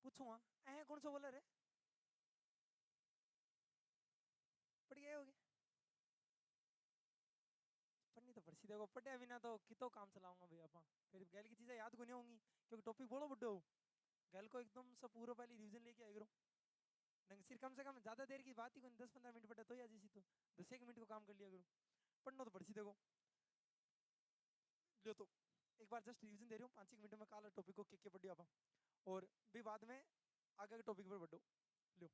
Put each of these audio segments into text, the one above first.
पूछूंगा ऐ कौन सा बोला रे पढ़ गए होगे पढ़नी तो पड़सी देखो पढ़े बिना तो कितो काम चलाऊंगा भैया अपा फिर गैल की चीजें याद को नहीं होंगी क्योंकि टॉपिक बोलो बड्डो गैल को एकदम सब पूरा पहले रिवीजन लेके आए करो ढंग सिर कम से कम ज्यादा देर की बात ही कोई 10-15 मिनट पढ़े तो ही जैसी तो 10 1 मिनट को काम कर लिया करो पढ़ना तो पड़सी देखो लो तो एक बार जस्ट रिवीजन दे रही हूँ 5 1 मिनट में काला टॉपिक को के पढ़ियो आप और भी बाद में आगे के टॉपिक पर बढ़ो लो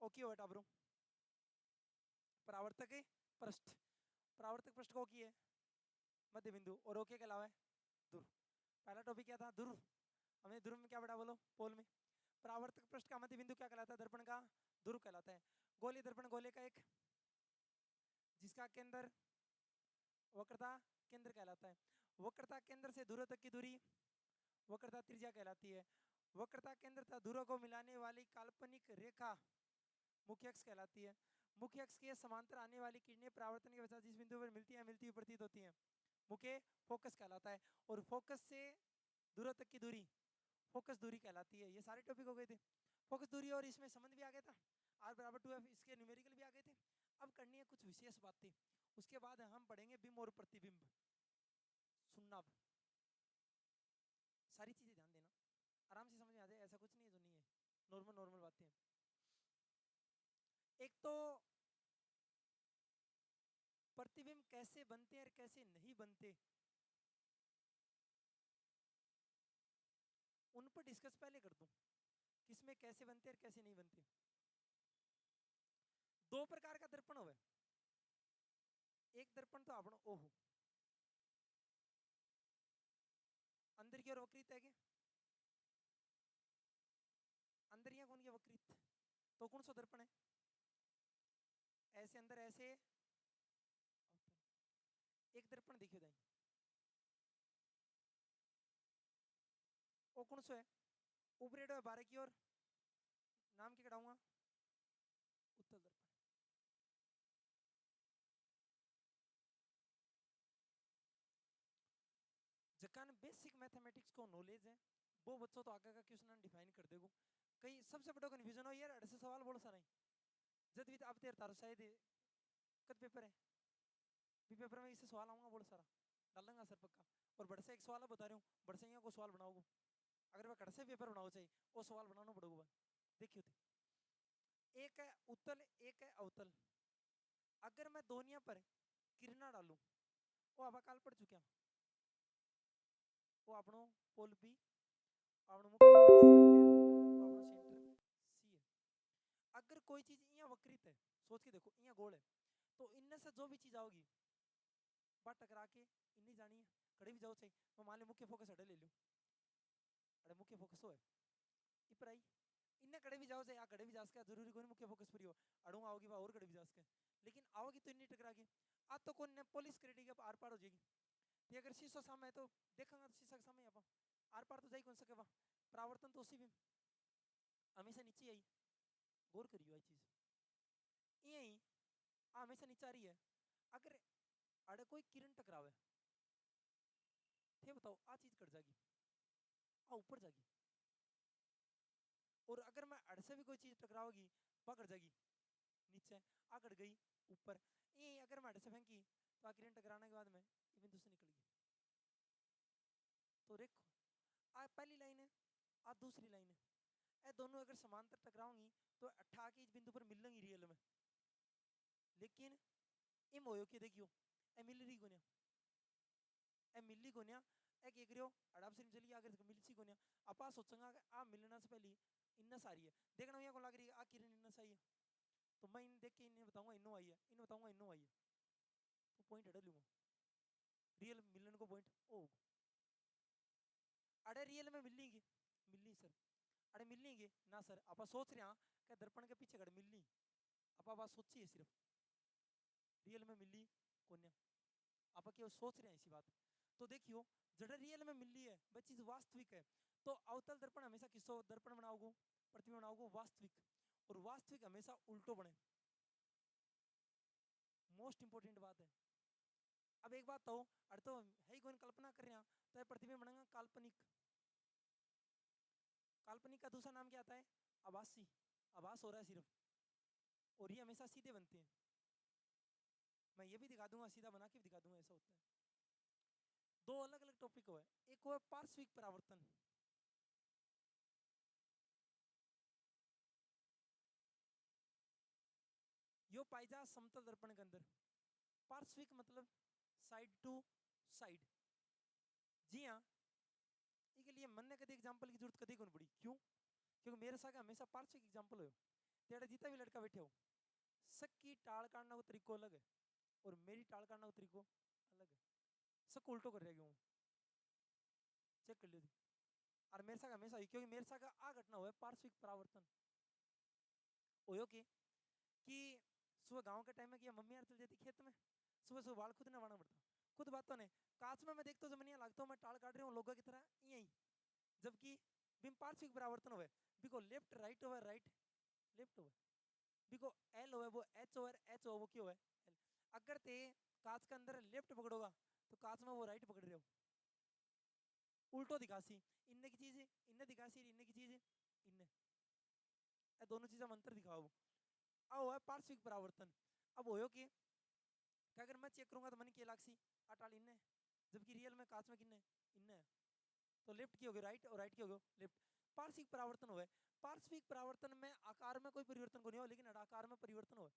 ओके हो बेटा ब्रो परावर्तक है पृष्ठ परावर्तक पृष्ठ को की है मध्य बिंदु और ओके के अलावा ध्रुव पहला टॉपिक क्या था ध्रुव हमें ध्रुव में क्या पढ़ा बोलो पोल में परावर्तक पृष्ठ का मध्य बिंदु क्या कहलाता है दर्पण का ध्रुव कहलाता है गोलीय दर्पण गोले का एक जिसका केंद्र वक्रता केंद्र कहलाता है वक्रता केंद्र से ध्रुव तक की दूरी वक्रता त्रिज्या कहलाती है वक्रता केंद्र तथा ध्रुव को मिलाने वाली काल्पनिक रेखा मुख्य अक्ष कहलाती है मुख्य अक्ष के समांतर आने वाली किरणें परावर्तन के पश्चात जिस बिंदु पर मिलती है मिलती हुई प्रतीत होती हैं मुख्य फोकस कहलाता है और फोकस से ध्रुव तक की दूरी फोकस दूरी कहलाती है ये सारे टॉपिक हो गए थे फोकस दूरी और इसमें संबंध भी आ गया था R = 2F इसके न्यूमेरिकल भी आ गए थे अब करनी है कुछ विशेष बातें उसके बाद हम पढ़ेंगे बिंब और प्रतिबिंब सुनना सारी चीजें ध्यान देना आराम से समझ में आ जाए ऐसा कुछ नहीं है जो नहीं है नॉर्मल नॉर्मल बातें एक तो प्रतिबिंब कैसे बनते हैं और कैसे नहीं बनते उन पर डिस्कस पहले कर दूं किसमें कैसे बनते और कैसे नहीं बनते दो प्रकार का दर्पण हो एक दर्पण तो आपण ओहो अंदर की ओर वक्रित है क्या अंदर या कौन की वक्रित तो कौन सा दर्पण है ऐसे अंदर ऐसे एक दर्पण देखियो दाई वो कौन सा है ऊपरेडो है 12 की ओर नाम क्या कटाऊंगा उत्तल दर्पण जकान बेसिक मैथमेटिक्स को नॉलेज है वो बच्चों तो आगे का क्वेश्चन डिफाइन कर देगो कई सबसे बड़ा कन्फ्यूजन हो यार ऐसे सवाल बोल सारा जद भी अब तेरे तारो शायद कद पेपर है भी पेपर में इससे सवाल आऊंगा बोल सारा डाल देंगे सर पक्का और बड़े से एक सवाल बता रहा हूँ बड़े से को सवाल बनाओगे अगर वह कड़से पेपर बनाओ चाहिए वो सवाल बनाना पड़ेगा देखियो थे एक है उत्तल एक है अवतल अगर मैं दोनिया पर किरणा डालूं वो अब काल पड़ चुके वो अपनो पोल बी अपनो मुख्य फोकस एफ वो अपनो सेंटर सी है अगर कोई चीज यहाँ वक्रित है सोच के देखो यहाँ गोल है तो इनमें से जो भी चीज आओगी बात टकरा के इन्हीं जानी है कड़े भी जाओ चाहिए मैं मान ली मुख्य फोकस हटे ले लूं अरे मुख्य फोकस हो है इपर आई इन्हें कड़े भी जाओ चाहिए आ कड़े भी जा सके जरूरी कोई मुख्य फोकस पर हो अड़ूंगा आओगी और कड़े भी जा सके लेकिन आओगी तो इन्हीं टकरा के आज तो कौन ने पुलिस क्रेडिट के आर पार हो जाएगी तो अगर शीशो सामने है तो देखेंगे तो शीशा के सामने आप आर पार तो जा ही कौन सके वहां परावर्तन तो उसी भी हमेशा नीचे आई गौर करियो ये चीज यही हमेशा नीचे आ रही है अगर अड़े कोई किरण टकरावे थे बताओ आ चीज कट जाएगी आ ऊपर जाएगी और अगर मैं अड़ से भी कोई चीज टकराओगी पकड़ जाएगी नीचे आ कट गई ऊपर ये अगर मैं अड़ से फेंकी तो आ किरण टकराने के बाद में ये बिंदु से निकल गई तो देखो आ पहली लाइन है आ दूसरी लाइन है ए दोनों अगर समांतर टकराओगी तो अट्ठा के इस बिंदु पर मिलेंगी रियल में लेकिन इम होयो के देखियो ए मिल रही कोन्या ए मिली कोन्या ए के करियो अड़ाप से चली अगर मिलसी कोन्या आपा सोचेंगा कि आ मिलना से पहले इन्ना सारी है देखना यहाँ को लग रही है आ किरण इन्ना सही है तो मैं इन देख के इन्हें बताऊंगा इन्नो आई है इन बताऊंगा इन्नो आई है तो पॉइंट हटा लूंगा रियल मिलन को पॉइंट ओ अरे रियल में मिलेंगी मिलनी सर अरे मिलेंगे ना सर आप सोच रहे हैं कि दर्पण के पीछे खड़े मिलनी आप बात सोची है सिर्फ रियल में मिली कोन्या आप क्यों सोच रहे हैं इसी बात तो देखियो जड़ रियल में मिल रही है वह चीज वास्तविक है तो अवतल दर्पण हमेशा किसो दर्पण बनाओगे प्रतिबिंब बनाओगे वास्तविक और वास्तविक हमेशा उल्टो बने मोस्ट इंपोर्टेंट बात है अब एक बात तो अरे तो है ही कोई कल्पना कर रहे हैं तो प्रतिबिंब बनेगा काल्पनिक काल्पनिक का दूसरा नाम क्या आता है? आभासी। आभास हो रहा है सिर्फ, और ये हमेशा सीधे बनते हैं। मैं ये भी दिखा दूंगा, सीधा बना के भी दिखा दूंगा, ऐसा होता है। दो अलग अलग टॉपिक हुआ है। एक हुआ पार्श्विक परावर्तन, यो पाई जा समतल दर्पण के अंदर। पार्श्विक मतलब साइड टू साइड। जी हाँ, इसके लिए मन ने कभी एग्जांपल की जरूरत कभी कौन पड़ी। क्यों? क्योंकि मेरे साथ हमेशा पार्श्विक एग्जांपल हो। तेरा जितना भी लड़का बैठे हो, सबकी टाल काटना को तरीको अलग है, और मेरी टाल काटना को तरीको अलग है। सब उल्टो कर रहे हूँ, चेक कर लियो जी। और मेरे साथ हमेशा हुई, क्योंकि मेरे साथ आ घटना हुआ है पार्श्विक परावर्तन। हो कि सुबह गांव के टाइम में किया, मम्मी यार चल जाती खेत में, सुबह सुबह बाल खुद नवाना पड़ता, खुद बातों ने कांच में मैं देखता हूँ जमीनिया लगता हूँ मैं टाल काट रही हूँ लोगों की तरह यही। जबकि बिम पार्श्विक परावर्तन हुए, बिको लेफ्ट राइट हुआ, राइट लेफ्ट हुआ, बिको एल हुआ वो एच हुआ, एच हुआ वो क्यों है एल। अगर ते कांच के अंदर लेफ्ट पकड़ोगा तो कांच में वो राइट पकड़ रहे हो, उल्टो दिखासी। इन्ने की चीज इन्ने दिखासी, इन्ने की चीज इन्ने, दोनों चीजें मंत्र दिखाओ। अब हुआ पार्श्विक परावर्तन। अब हो कि अगर मैं चेक करूंगा तो मन की लाक्सी अटाल इन्ने है, जबकि रियल में कांच में किन्ने इन्ने है, तो लेफ्ट की हो गई राइट, और राइट की हो गई लेफ्ट। पार्श्विक परावर्तन हुआ। पार्श्विक परावर्तन में आकार में कोई परिवर्तन को नहीं हो, लेकिन आकार में परिवर्तन हुआ।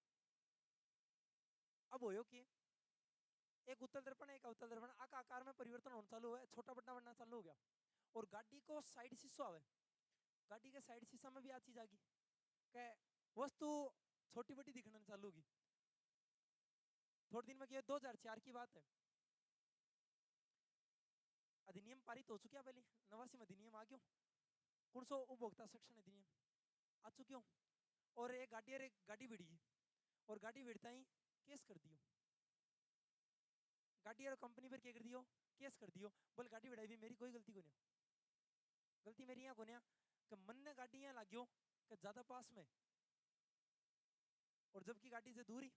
अब हो कि एक उत्तल दर्पण एक अवतल दर्पण, आकार में परिवर्तन होना चालू हुआ, छोटा बड़ा बनना चालू हो गया। और गाड़ी को साइड शीशो आवे, गाड़ी के साइड शीशा में भी आ चीज आ गई, वस्तु छोटी बड़ी दिखना चालू होगी। थोड़े दिन में किया, 2004 की बात है, अधिनियम पारित हो चुका पहले, 89 में अधिनियम आ गयो, कौन सो उपभोक्ता संरक्षण अधिनियम आ चुके हो। और एक गाड़ी भिड़ी, और गाड़ी भिड़ता ही केस कर दियो, गाड़ी और कंपनी पर क्या कर दियो, केस कर दियो। बोल गाड़ी भिड़ाई भी मेरी कोई गलती को नहीं, गलती मेरी यहाँ को नहीं, कि मन ने गाड़ी यहाँ लाग्यो कि ज्यादा पास में, और जबकि गाड़ी से दूरी,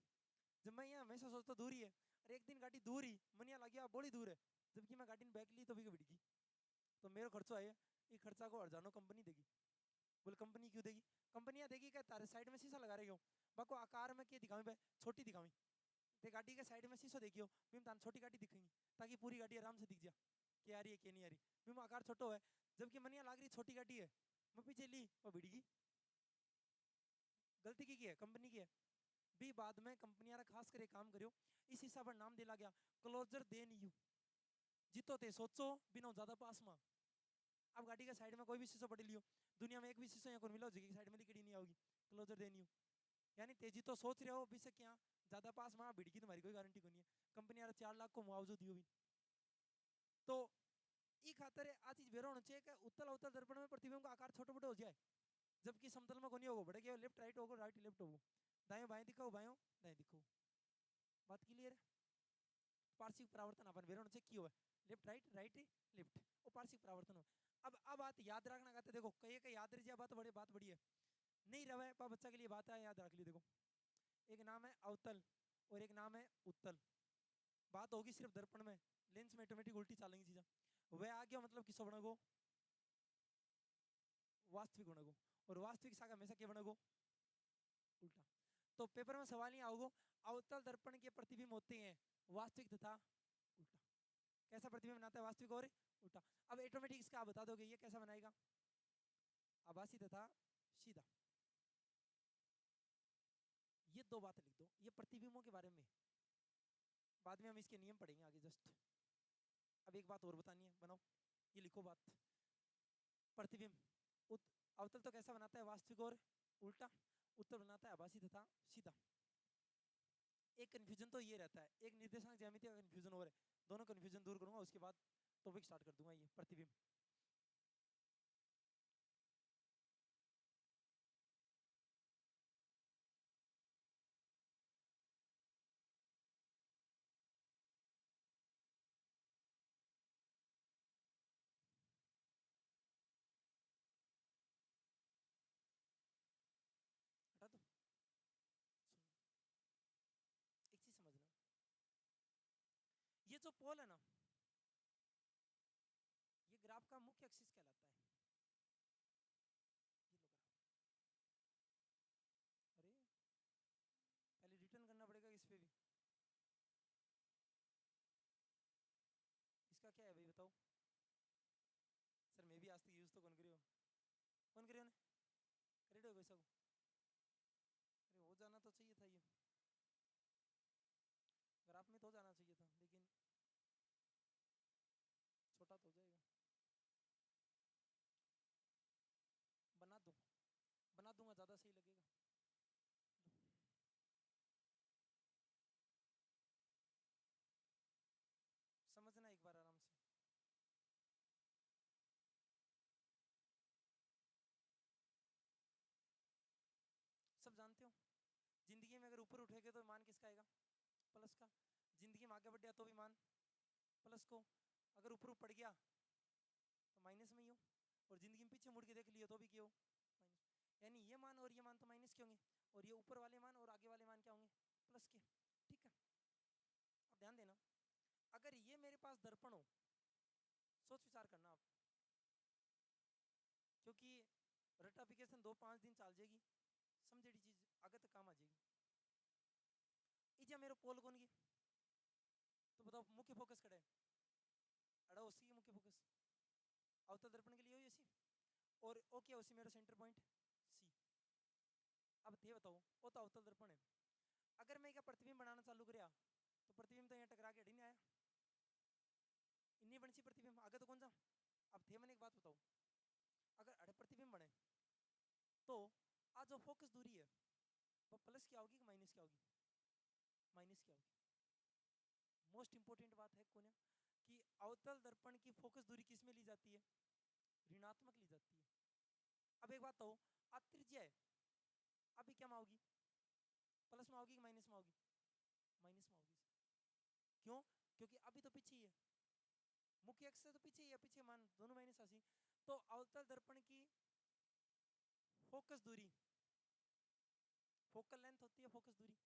जब मैं यहाँ हमेशा सोचता दूरी है, और एक दिन गाड़ी दूर ही मन यहाँ लग गया बड़ी दूर है, जबकि मैं गाड़ी ने बैक ली तो भी भिड़गी, तो मेरा खर्चो आया, ये खर्चा को हरजानो कंपनी देगी। बोले कंपनी क्यों देगी? कंपनियां देगी क्या तारे साइड में शीशा लगा रही हो, बाको आकार में क्या दिखावी भाई, छोटी दिखावी, ते गाड़ी के साइड में शीशो देखियो बिम तान छोटी गाड़ी दिखेंगी, ताकि पूरी गाड़ी आराम से दिख जा कि आ रही है कि नहीं आ रही, बिम आकार छोटो है, जबकि मनिया लाग रही छोटी गाड़ी है, मैं पीछे ली वो भिड़गी। गलती की है कंपनी की है। भी बाद में कंपनियां खास कर काम करियो, इस हिसाब पर नाम दिला गया क्लोजर देन यू, जितो ते सोचो बिना ज्यादा पास में। अब गाड़ी के साइड में कोई भी शीशो पड़ लियो, दुनिया में एक भी शीशो यहाँ को मिला जगह साइड में लिखड़ी नहीं आओगी, क्लोजर देन यू, यानी तेजी तो सोच रहे हो भी से क्या ज्यादा पास में भिड़की, तुम्हारी कोई गारंटी को नहीं है। कंपनी यार 4 लाख को मुआवजा दियो भी, तो ई खातर आ चीज बेरो होना चाहिए कि उत्तल अवतल दर्पण में प्रतिबिंब का आकार छोटा बड़ा हो जाए, जबकि समतल में को नहीं होगा, बढ़े लेफ्ट राइट होगा, राइट लेफ्ट होगा, दाएं बाएं दिखाओ, बाएं दाएं दिखाओ। बात क्लियर है? पार्श्विक परावर्तन अपन बेरो होना चाहिए क्यों है, लेफ्ट राइट राइट लेफ्ट, वो पार्श्विक परावर्तन हो। अब बात याद रखना कहते देखो, कई कई याद रह जाए बात बड़ी है, नहीं रहे पर बच्चा के लिए बात है, याद रख ली। देखो एक नाम है अवतल और एक नाम है उत्तल, बात होगी सिर्फ दर्पण में, लेंस में ऑटोमेटिक उल्टी चलेंगी चीजें, वह आ गया मतलब किसो बनेगो, वास्तविक बनेगो, और वास्तविक सागा हमेशा क्या बनेगो, उल्टा। तो पेपर में सवाल नहीं आओगे, अवतल दर्पण के प्रतिबिंब होते हैं वास्तविक तथा उल्टा। कैसा प्रतिबिंब बनाता है, वास्तविक और उल्टा। अब ऑटोमेटिक इसका आप बता दोगे ये कैसा बनाएगा, आभासी तथा सीधा। ये दो बातें लिख दो, ये प्रतिबिंबों के बारे में, बाद में हम इसके नियम पढ़ेंगे आगे जस्ट। अब एक बात और बतानी है, बनाओ, ये लिखो बात। प्रतिबिंब अवतल तो कैसा बनाता है, वास्तविक और उल्टा, उत्तर बनाता है आभासी तथा सीधा। एक कंफ्यूजन तो ये रहता है, एक निर्देशांक ज्यामिति का कंफ्यूजन और है, दोनों कंफ्यूजन दूर करूंगा, उसके बाद टॉपिक स्टार्ट कर दूंगा। ये प्रतिबिंब हटा दो, सुनो एक चीज समझना, ये जो पोल है ना, ये ग्राफ का मुख्य एक्सिस कहलाता है। कौन करे उन्हें करेक्ट हो वैसा को? अरे हो जाना तो चाहिए था, ये ग्राफ में तो हो जाना चाहिए था, लेकिन छोटा तो हो जाएगा। बना दूं, बना दूंगा, ज्यादा सही लगेगा। समझना एक बार आराम से। सब जानते हो जिंदगी में अगर ऊपर उठेगे तो मान किसका आएगा? प्लस का। जिंदगी में आगे बढ़ गया तो भी मान प्लस को, अगर ऊपर पड़ गया तो माइनस में ही हो, और जिंदगी में पीछे मुड़ के देख लियो तो भी क्यों माइनस। यानी ये मान और ये मान तो माइनस के होंगे, और ये ऊपर वाले मान और आगे वाले मान क्या होंगे? प्लस के। ठीक है, अब ध्यान देना, अगर ये मेरे पास दर्पण हो, सोच विचार करना आप, क्योंकि रटाफिकेशन 2-5 दिन चल जाएगी, समझेड़ी चीज आगे तक काम आ जाएगी। इजा मेरे पोल कौन की, तो बताओ मुख्य फोकस कड़ा है, अड़ा उसी की मुख्य फोकस अवतल दर्पण के लिए हुई ऐसी, और ओ क्या उसी मेरा सेंटर पॉइंट सी। अब ये बताओ वो तो अवतल दर्पण है, अगर मैं क्या प्रतिबिंब बनाना चालू कर, तो प्रतिबिंब तो यहाँ टकरा के हट नहीं आया, इन्नी बन सी प्रतिबिंब आगे तो कौन सा। अब थे मैंने एक बात बताओ, अगर अड़े प्रतिबिंब बने तो आज जो फोकस दूरी है वो प्लस क्या होगी कि माइनस क्या होगी? माइनस क्या होगी। मोस्ट इंपोर्टेंट बात है कौन है कि अवतल दर्पण की फोकस दूरी किस में ली जाती है? ऋणात्मक ली जाती है। अब एक बात तो त्रिज्या है, अभी क्या में होगी? प्लस में होगी कि माइनस में होगी? माइनस में होगी। क्यों? क्योंकि अभी तो पीछे ही है, मुख्य अक्ष से तो पीछे ही है, पीछे मान दोनों माइनस आसी, तो अवतल दर्पण की फोकस दूरी, फोकल लेंथ होती है फोकस दूरी,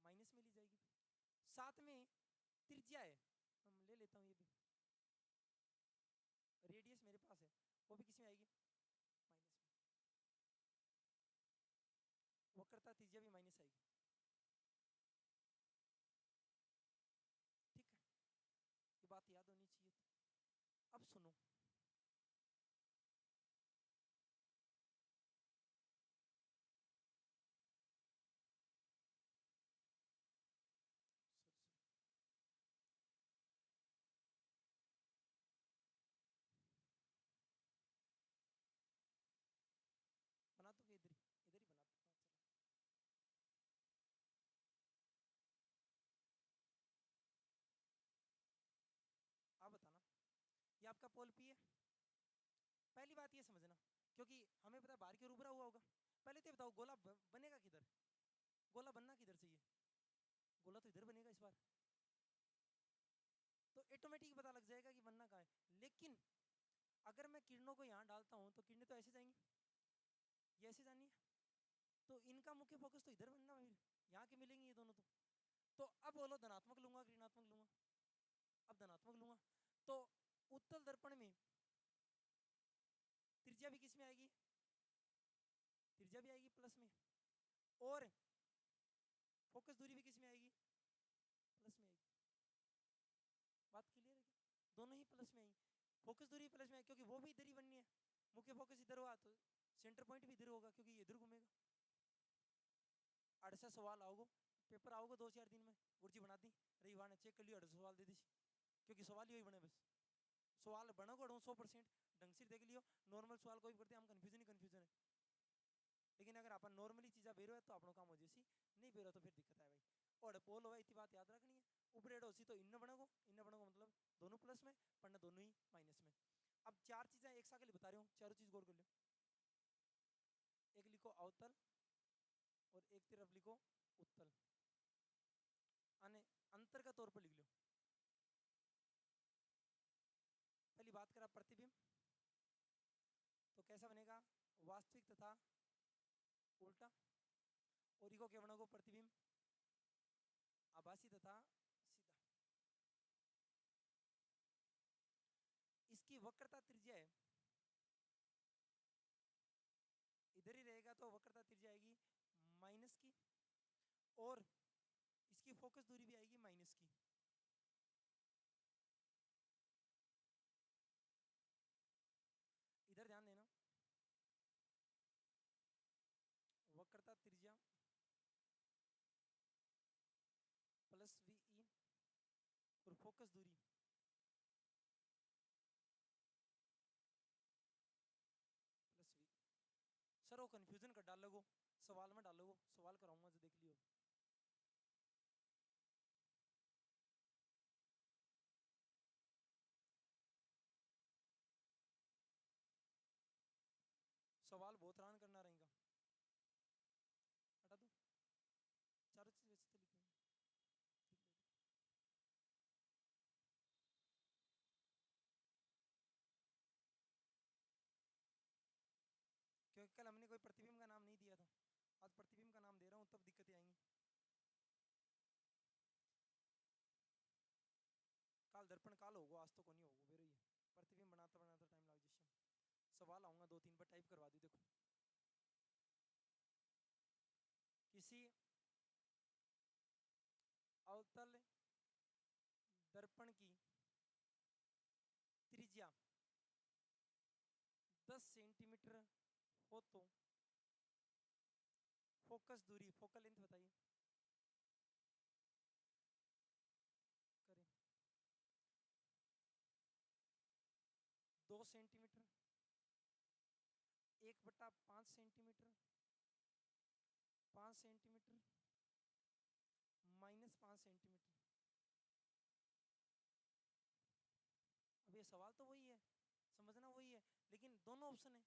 माइनस में ली जाएगी। साथ में त्रिज्या है, मैं ले लेता हूं ये भी, रेडियस मेरे पास है, वो भी किस में आएगी? माइनस में। वक्रता त्रिज्या भी माइनस आएगी। ठीक है, ये बात याद होनी चाहिए थी। अब सुनो, सॉरी बना दूंगा, इधर ही बना देता हूँ, चलो। आप बताना, ये आपका पोल पी है। पहली बात ये समझना, क्योंकि हमें पता है बाहर की ओर उभरा हुआ होगा, पहले तो ये बताओ गोला बनेगा किधर? गोला बनना किधर चाहिए? गोला तो इधर बनेगा इस बार, तो ऑटोमेटिक पता लग जाएगा कि बनना कहाँ है। लेकिन अगर मैं किरणों को यहाँ डालता हूँ तो किरणें तो ऐसे जाएंगी, ये ऐसे जानी है, तो इनका मुख्य फोकस तो इधर बनना, फिर यहाँ के मिलेंगे ये दोनों तो अब बोलो धनात्मक लूंगा कि ऋणात्मक लूंगा? अब धनात्मक लूंगा, तो उत्तल दर्पण में त्रिज्या भी किस में आएगी? त्रिज्या भी आएगी प्लस में, और फोकस दूरी भी किस में आएगी? प्लस में आएगी। बात क्लियर है क्या? दोनों ही प्लस में आई, फोकस दूरी प्लस में आई, क्योंकि वो भी इधर ही बननी है, मुख्य फोकस इधर हुआ तो सेंटर पॉइंट भी इधर होगा, क्योंकि ये इधर घूमेगा। 800 सवाल आओगे, पेपर आओगे 2-4 दिन में, गुरुजी बना दी रविवार ने चेक कर लियो, 800 सवाल दे दी, क्योंकि सवाल ही वही बने बस, सवाल बनोगे 100% ढंग से देख लियो। नॉर्मल सवाल कोई भी करते हम कंफ्यूजन ही कंफ्यूजन है, लेकिन अगर अपन नॉर्मली चीज़ा बेरो है तो अपनों काम हो जैसी, नहीं बेरो तो फिर दिक्कत है भाई। और पोल हो इतनी बात याद रखनी है, ऊपर सी तो इन बनोगे मतलब दोनों प्लस में, पढ़ना दोनों ही माइनस में। अब 4 चीजें एक साथ के लिए बता रहे हूँ, चारों चीज गौर कर लो। एक लिखो अवतल, और एक तरफ लिखो उत्तल, आने अंतर का तौर पर लिख लो। पहली बात करा प्रतिबिंब, तो कैसा बनेगा? वास्तविक तथा उल्टा, और इको क्या बनोगे? प्रतिबिंब आभासी तथा सीधा। इसकी वक्रता त्रिज्या है, इधर ही रहेगा तो वक्रता त्रिज्या आएगी माइनस की, और इसकी फोकस दूरी भी आएगी माइनस की। कंफ्यूजन कर डालोगो, सवाल में डालोगो, सवाल कराऊंगा जो देख लियो। सवाल बहुत हैरान करना रहेगा, हटा दो, चारों चीज वैसे तो लिखी हुई ठीक है। क्योंकि कल हमने कोई प्रतिबिंब का नाम नहीं दिया था, आज प्रतिबिंब का नाम दे रहा हूं, तब दिक्कतें आएंगी। काल दर्पण काल होगा, आज तो को नहीं होगा, बेरो ये प्रतिबिंब बनाता बनाता टाइम लग जिसम। सवाल आऊंगा 2-3 पर, टाइप करवा दी। देखो, किसी अवतल दर्पण की त्रिज्या 10 सेंटीमीटर हो तो फोकस दूरी, फोकल लेंथ बताइए, करें। 2 सेंटीमीटर, 1/5 सेंटीमीटर, 5 सेंटीमीटर, -5 सेंटीमीटर। अब ये सवाल तो वही है, समझना वही है, लेकिन दोनों ऑप्शन है,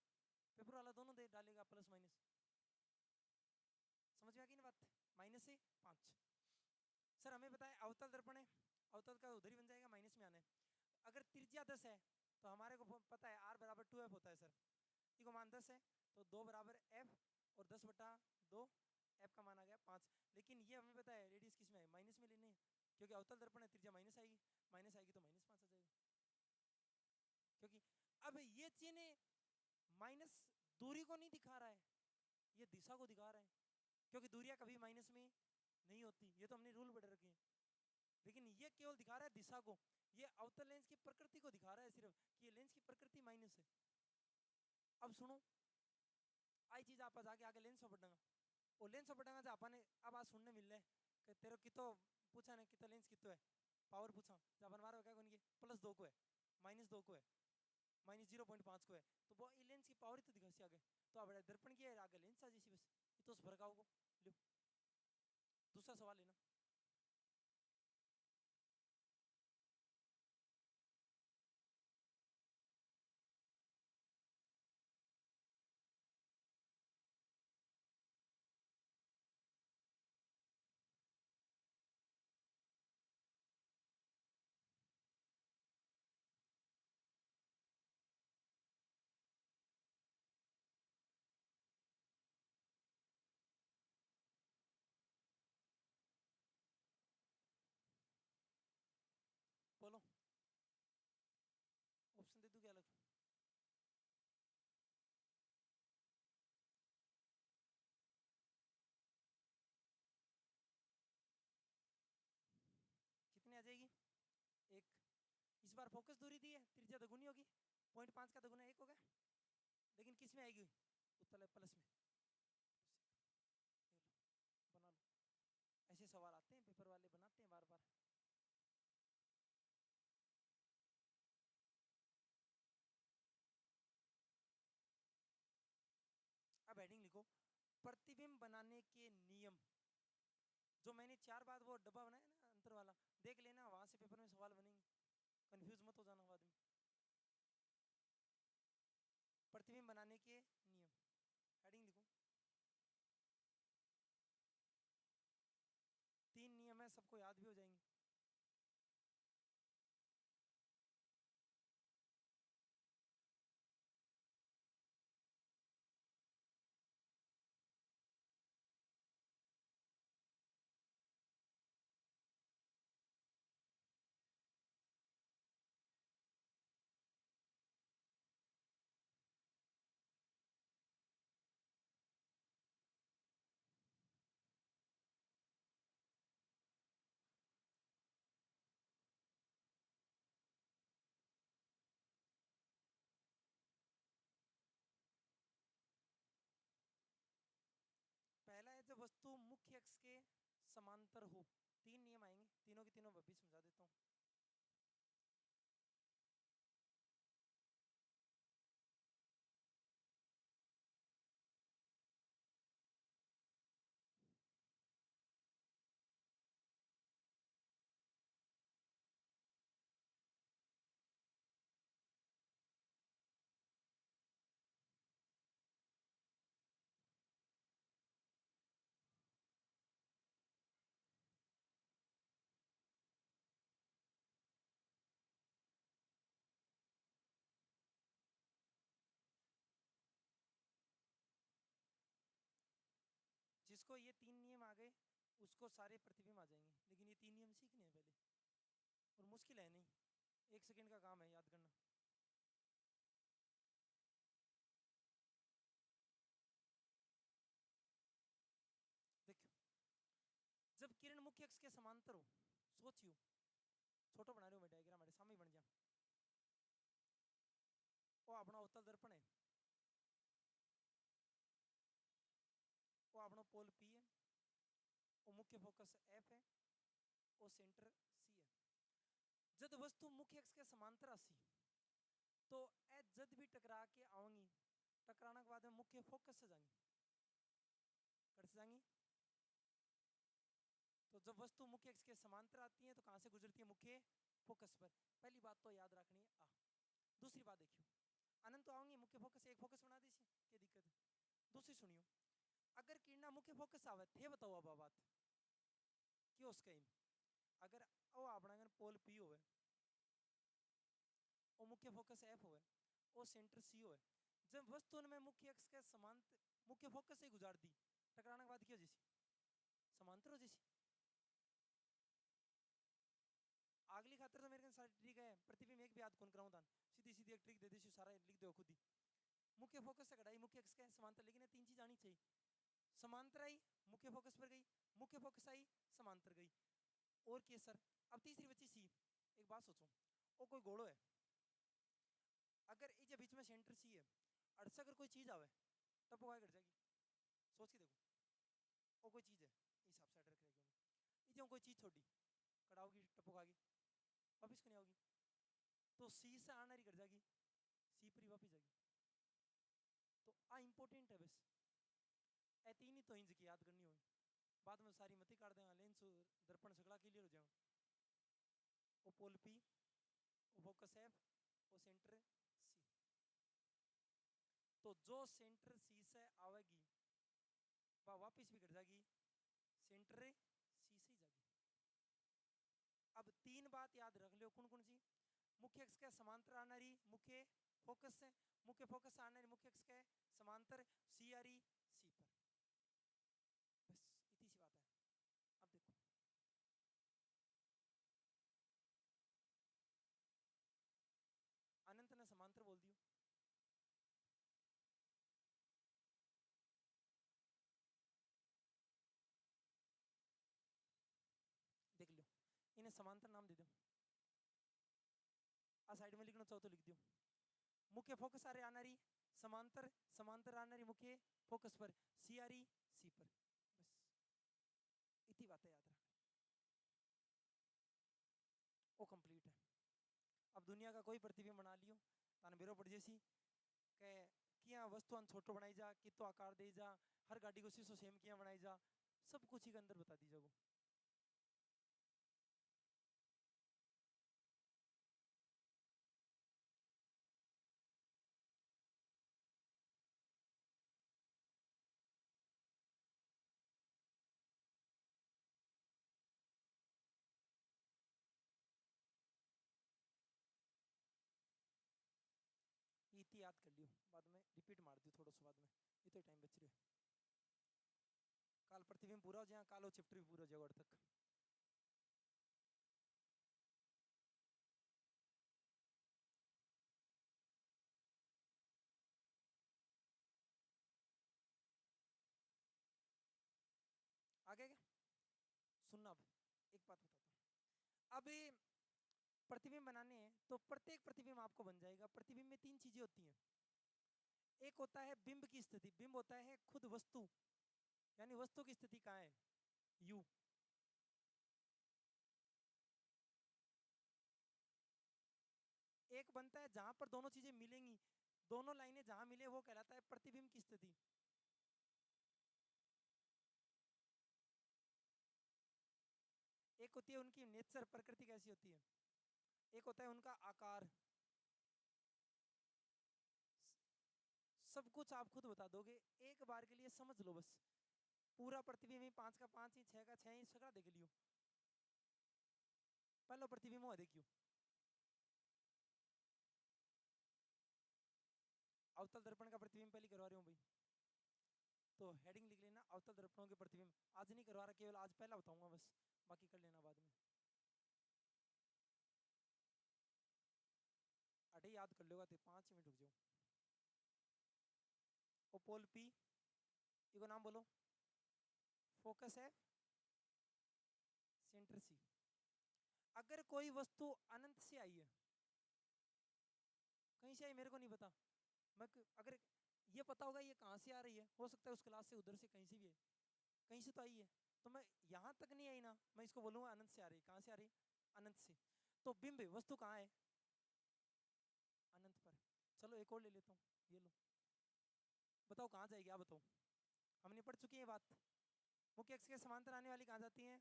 पेपर वाला दोनों दे डालेगा, प्लस माइनस। समझ में आ गई ना बात, -से 5। सर हमें बताएं अवतल दर्पण है, अवतल का उधर ही बन जाएगा, माइनस में आना है। अगर त्रिज्या 10 है तो हमारे को पता है R बराबर 2F होता है सर। ई को मान 10 है तो 2 बराबर F, और 10/2 F का मान आ गया 5। लेकिन ये हमें पता है रेडियस किस में है, माइनस में लेने हैं, क्योंकि अवतल दर्पण है, त्रिज्या माइनस आएगी, माइनस आएगी तो -5 आ जाएगा। क्योंकि अब ये चिन्ह माइनस दूरी को नहीं दिखा रहा है, ये दिशा को दिखा रहा है, क्योंकि दूरियां कभी माइनस में नहीं होती, ये तो हमने रूल पढ़ रखे हैं। लेकिन ये केवल दिखा रहा है दिशा को, ये अवतल लेंस की प्रकृति को दिखा रहा है सिर्फ, कि ये लेंस की प्रकृति माइनस है। अब सुनो, आई चीज आप जाके आगे लेंस पढ़ना, और लेंस पढ़ना जो आपने अब आज सुनने मिल रहा है कि तेरे कितो पूछा ने कितना लेंस कितो है, पावर पूछा जब अपन मारो क्या कौन +2 को है, -2 को है, -0.5 को है, तो वो लेंस की पावर ही तो दिखा सी आगे। तो अब दर्पण की है आगे लेंस आ जैसी, बस ये तो फर्क आओगे। लो दूसरा सवाल लेना। बोलो, ऑप्शन दे दूं क्या अलग? कितनी आ जाएगी? 1। इस बार फोकस दूरी दी है, त्रिज्या दोगुनी होगी, 0.5 का दोगुना 1 होगा, लेकिन किस में आएगी? उत्तल प्लस में। ये लो, बना लो। ऐसे सवाल आते हैं, पेपर वाले बनाते हैं बार बार। अब हेडिंग लिखो, प्रतिबिंब बनाने के नियम। जो मैंने 4 बार वो डब्बा बनाया ना अंतर वाला, देख लेना, वहां से पेपर में सवाल बनेंगे, कंफ्यूज मत हो जाना बाद में। प्रतिबिंब बनाने के नियम, हेडिंग लिखो। 3 नियम है, सबको याद भी हो जाएंगे। पहला है, जब वस्तु मुख्य अक्ष के समांतर हो। 3 नियम आएंगे, तीनों के तीनों भी समझा देता हूं। जिसको ये 3 नियम आ गए उसको सारे प्रतिबिंब आ जाएंगे, लेकिन ये 3 नियम सीखने हैं पहले, और मुश्किल है नहीं, 1 सेकंड का काम है याद करना। देखो, जब किरण मुख्य अक्ष के समांतर हो, सोचियो, छोटा बना रही हूं मैं डायग्राम, मेरे सामने बन जा, वो अपना अवतल दर्पण है, वो अपना पोल पी है, वो मुख्य फोकस एफ है, वो सेंटर सी है। जब वस्तु मुख्य अक्ष के समांतर आसी तो ए जद भी टकरा के आऊंगी, टकराने के बाद में मुख्य फोकस से जाएंगी, कर से जाएंगी। तो जब वस्तु मुख्य अक्ष के समांतर आती है तो कहां से गुजरती है, मुख्य फोकस पर। पहली बात तो याद रखनी है आ। दूसरी बात देखियो, अनंत तो आऊंगी, मुख्य फोकस एक फोकस बना दीजिए, क्या दिक्कत है। दूसरी सुनियो, अगर किरणा मुख्य फोकस आवे थे, बताओ अब बात क्यों उसका इन, अगर वो अपना पोल पी होवे, वो मुख्य फोकस एफ होवे, वो सेंटर सी होवे, जब वस्तु में मुख्य अक्ष के समांतर मुख्य फोकस से गुजार दी, टकराने के बाद क्या जैसी समांतर हो जैसी। अगली खातर तो मेरे सारी ट्रिक है, प्रतिबिंब एक भी याद कौन कराऊं दान, सीधी सीधी एक ट्रिक दे दी, सारा लिख दो खुद ही। मुख्य फोकस से कढ़ाई मुख्य अक्ष के समांतर, लेकिन ये 3 चीज आनी चाहिए, समांतर आई मुख्य फोकस पर गई, मुख्य फोकस आई समांतर गई, और क्या सर। अब तीसरी बची सी, एक बात सोचो, वो कोई घोड़ो है, अगर ये बीच में सेंटर सी है, अड़सा अगर कोई चीज आवे टपो काय कर जाएगी, सोच के देखो, वो कोई चीज है इस हिसाब से अटैक करेगी हमें, ये कोई चीज छोड़ी कड़ाओगी टपो खागी, वापिस को नहीं आओगी, तो सी से आना रही कर जाएगी, सी पर ही वापिस जाएगी। तो आ इंपॉर्टेंट है बस, ए 3 ही तो इंच की याद करनी हो, बाद में सारी मती काट देगा, लेंस दर्पण सगड़ा क्लियर हो जाएगा। वो पोल पी, वो फोकस एफ, वो सेंटर सी, तो जो सेंटर सी से आवेगी वह वापिस भी कर जाएगी सेंटर सी से ही जाएगी। अब 3 बात याद रख लो, कौन कौन सी, मुख्य अक्ष के समांतर आना रही मुख्य फोकस से, मुख्य फोकस आना रही मुख्य अक्ष के समांतर, सी आ रही सी पर, बस इतनी सी बात है। अब देखो, अनंत ने समांतर बोल दियो, देख लो, इन्हें समांतर नाम दे दो, आ साइड में लिखना चाहो तो लिख दो, मुख्य फोकस आ रही आना रही समांतर, समांतर आना रही मुख्य फोकस पर, सी आ रही सी पर, बस इतनी बातें याद रख, वो कंप्लीट है। अब दुनिया का कोई प्रतिबिंब बना लियो, तान बेरो पड़ जैसी के किया वस्तु छोटो बनाई जा, कितो आकार दे जा, हर गाड़ी को शीशो सेम किया बनाई जा, सब कुछ ही के अंदर बता दी जाओ। इतनी याद कर लियो, बाद में रिपीट मार दियो थोड़ा सा बाद में, ये तो टाइम बच रहा है, काल प्रतिबिंब पूरा हो जाए, काल वो चैप्टर भी पूरा हो जाएगा और तक। आगे क्या सुनना, अब एक बात बताता हूँ, अब ये प्रतिबिंब बनाने हैं तो प्रत्येक प्रतिबिंब आपको बन जाएगा। प्रतिबिंब में 3 चीजें होती हैं, एक होता है बिंब की स्थिति, बिंब होता है खुद वस्तु, यानी वस्तु की स्थिति कहाँ है, यू। एक बनता है जहां पर दोनों चीजें मिलेंगी, दोनों लाइनें जहां मिले वो कहलाता है प्रतिबिंब की स्थिति। एक होती है उनकी नेचर, प्रकृति कैसी होती है, एक होता है उनका आकार, सब कुछ आप खुद बता दोगे, एक बार के लिए समझ लो बस, पूरा प्रतिबिंब ही 5 का 5 ही, 6 का 6 ही, सगड़ा देख लियो, पहला प्रतिबिंब हुआ देखियो, अवतल दर्पण का प्रतिबिंब पहले करवा रही हूँ भाई। तो हेडिंग लिख लेना अवतल दर्पणों के प्रतिबिंब। आज नहीं करवा रहा, केवल आज पहला बताऊंगा बस, बाकी कर लेना बाद में। अटे याद कर लोगा तो 5 मिनट रुक जाओ। ओ पोल पी, इको नाम बोलो, फोकस है सेंटर सी। अगर कोई वस्तु अनंत से आई है, कहीं से आई मेरे को नहीं पता, मैं अगर ये पता होगा ये कहां से आ रही है, हो सकता है उस क्लास से उधर से कहीं से भी है, कहीं से तो आई है, तो मैं यहां तक नहीं आई ना, मैं इसको बोलूंगा अनंत से आ रही है। कहां से आ रही है? अनंत से। तो बिंब वस्तु कहां है? अनंत पर। चलो एक और ले लेता हूँ, ये लो, बताओ कहां जाएगी? आप बताओ, हमने पढ़ चुकी है बात। मुख्य अक्ष के समांतर आने वाली कहां जाती है?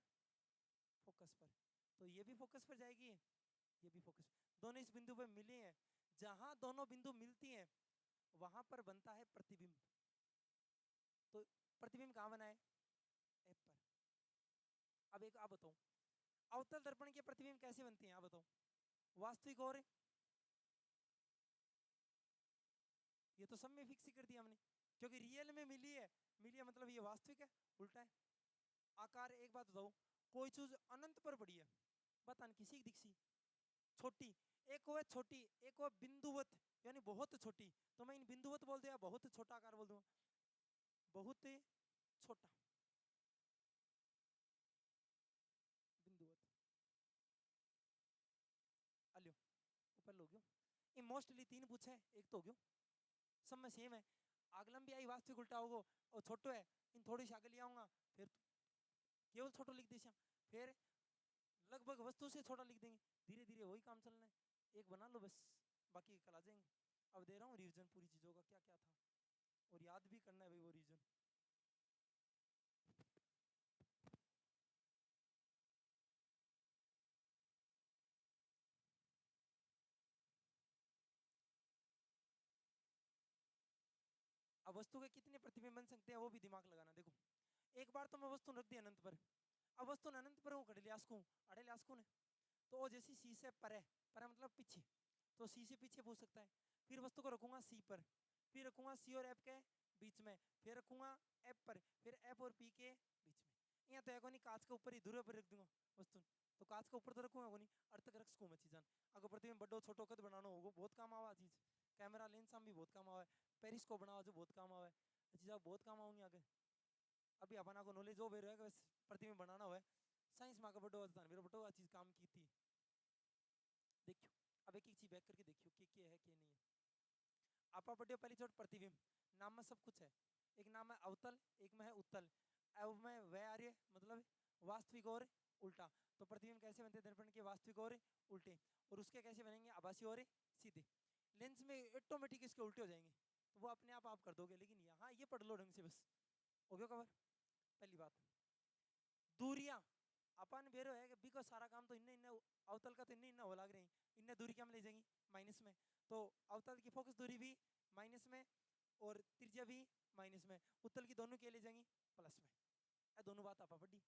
फोकस पर। तो ये भी फोकस पर जाएगी, ये भी फोकस। दोनों इस बिंदु पर मिले हैं, जहां दोनों बिंदु मिलती हैं वहां पर बनता है प्रतिबिंब। तो प्रतिबिंब कहां बना है? एफ पर। अब एक आप बताओ, अवतल दर्पण के प्रतिबिंब कैसे बनते हैं? आप बताओ। वास्तविक और, ये तो सब में फिक्स ही कर दिया हमने, क्योंकि रियल में मिली है, मिली है मतलब ये वास्तविक है, उल्टा है। आकार, एक बात बताओ, कोई चीज अनंत पर पड़ी है, बता न किसी की दिखसी छोटी, एक वो है छोटी, एक वो बिंदुवत यानी बहुत छोटी, तो मैं इन बिंदुवत बोल दिया, बहुत छोटा आकार बोल दूंगा, बहुत छोटा बिंदुवत। अलियो ऊपर लोग ये मोस्टली 3 पूछे है, एक तो हो गयो, सब में सेम है। आगलम भी आई वास्तविक उल्टा होगो, और छोटो है, इन थोड़ी सी आगे ले आऊंगा, फिर केवल छोटो लिख देशिया, फिर लगभग वस्तु से छोटा लिख देंगे, धीरे धीरे वही काम चलना है। एक बना लो बस, बाकी कल आ जाएंगे। अब दे रहा हूँ रिवीजन पूरी चीजों का, क्या क्या था, और याद भी करना है भाई वो रिवीजन। अब वस्तु के कितने प्रतिबिंब बन सकते हैं वो भी दिमाग लगाना। देखो एक बार तो मैं वस्तु रख दी अनंत पर, अब वस्तु अनंत पर हूँ, अड़े लियास्कू ने, तो वो जैसी सी से पर है मतलब पीछे, तो सी से पीछे पूछ सकता है। फिर वस्तु को रखूंगा सी पर, फिर रखूंगा सी और एफ के बीच में, फिर रखूंगा एफ पर, फिर एफ और पी के बीच में। यहाँ तो है नहीं, कांच के ऊपर ही दूर पर रख दूंगा वस्तु, तो कांच के ऊपर तो रखूंगा नहीं, अर्थ तक रख सकूँ मैं चीजान। अगर प्रतिबिंब बड़ो छोटो कद बनाना हो, बहुत काम आवा चीज। कैमरा लेंस भी बहुत काम आवा, पेरिस्कोप बनावा जो बहुत काम आवा, चीज़ बहुत काम आऊंगी आगे। अभी अपना को नॉलेज हो बेरो है कि प्रतिबिंब बनाना हो, साइंस में आगे बढ़ो, मेरे बटो चीज काम की थी। देखियो अब एक एक चीज बैक करके देखियो कि है कि नहीं है। आपा बढ़ियो पहली चोट प्रतिबिंब, नाम में सब कुछ है। एक नाम है अवतल, एक में है उत्तल, अब में वह आर्य मतलब वास्तविक और उल्टा। तो प्रतिबिंब कैसे बनते हैं दर्पण के? वास्तविक और उल्टे। और उसके कैसे बनेंगे? आभासी और सीधे। लेंस में ऑटोमेटिक इसके उल्टे हो जाएंगे, तो वो अपने आप कर दोगे, लेकिन यहाँ ये पढ़ लो ढंग से बस, हो गया कवर। पहली बात, दूरियां अपन बेरो है कि बी को सारा काम तो इन्ने इन्ने अवतल का तो इन्ने इन्ना हो लग रही, इन्ने दूरी क्या में ले जाएंगी? माइनस में। तो अवतल की फोकस दूरी भी माइनस में, और त्रिज्या भी माइनस में, उत्तल की दोनों के ले जाएंगी प्लस में। ये दोनों बात आपा पढ़ी।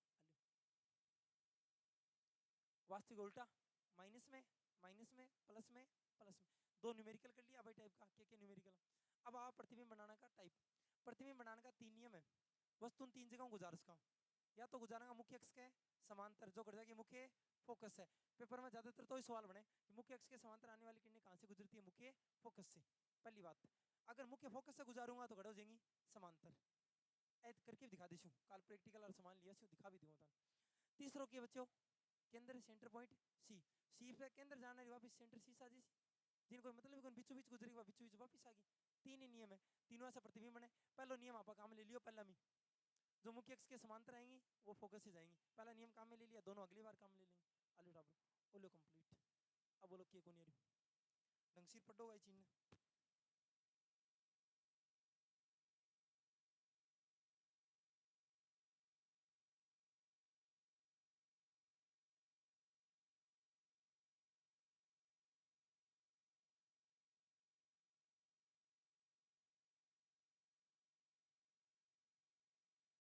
वास्तविक उल्टा, माइनस में माइनस में, प्लस में प्लस में, दो न्यूमेरिकल कर लिया भाई टाइप का, क्या क्या न्यूमेरिकल। अब आप प्रतिबिंब बनाने का टाइप, प्रतिबिंब बनाने का 3 नियम है। वस्तु 3 जगहों गुजारस का, या तो गुजारेगा मुख्य अक्ष के समांतर, जो कर जाएगी मुख्य फोकस है। पेपर में ज्यादातर तो ही सवाल बने कि मुख्य अक्ष के समांतर आने वाली किरणें कहां से गुजरती है? मुख्य फोकस से। पहली बात, अगर मुख्य फोकस से गुजारूंगा तो खड़े हो जाएंगी समांतर। ऐड करके भी दिखा दीशू, कल प्रैक्टिकल और सामान लिया दिखा भी दूंगा। तीसरों के बच्चों, केंद्र सेंटर पॉइंट सी, सी पे केंद्र जाना है वापस सेंटर सी साजी सी, जिनको मतलब कौन बीचों बीच गुजरेगी बीचों बीच वापस आ गई। 3 ही नियम है, तीनों से प्रतिबिंब बने। पहला नियम आप काम ले लियो, पहला में जो मुख्य अक्ष के समांतर आएंगी वो फोकस से जाएंगी, पहला नियम काम में ले लिया, दोनों अगली बार काम ले लेंगे। आलू डाबलो ओलो कंप्लीट। अब बोलो के को नहीं ढंग सिर पढ़ोगा चीन ने।